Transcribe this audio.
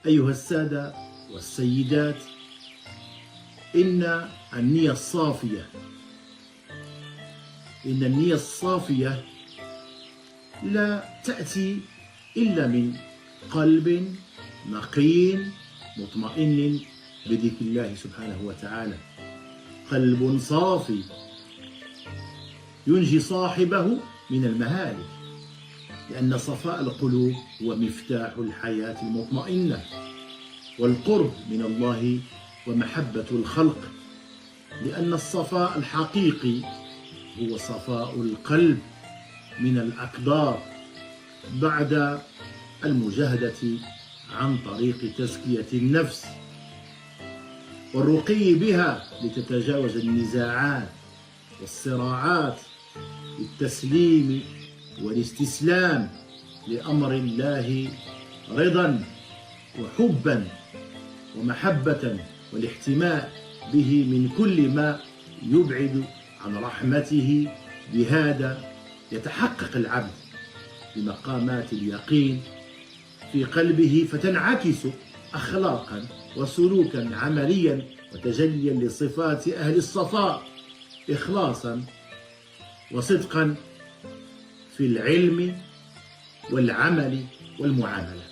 أيها السادة والسيدات، إن النية الصافية لا تأتي إلا من قلب نقي مطمئن بذكر الله سبحانه وتعالى. قلب صافي ينجي صاحبه من المهالك، لأن صفاء القلوب هو مفتاح الحياة المطمئنة والقرب من الله ومحبة الخلق، لأن الصفاء الحقيقي هو صفاء القلب من الأقدار بعد المجاهدة عن طريق تزكية النفس والرقي بها لتتجاوز النزاعات والصراعات بالتسليم والاستسلام لأمر الله رضا وحبا ومحبة والاحتماء به من كل ما يبعد عن رحمته. بهذا يتحقق العبد بمقامات اليقين في قلبه، فتنعكس أخلاقا وسلوكا عمليا وتجليا لصفات أهل الصفاء، إخلاصا وصدقا في العلم والعمل والمعاملة.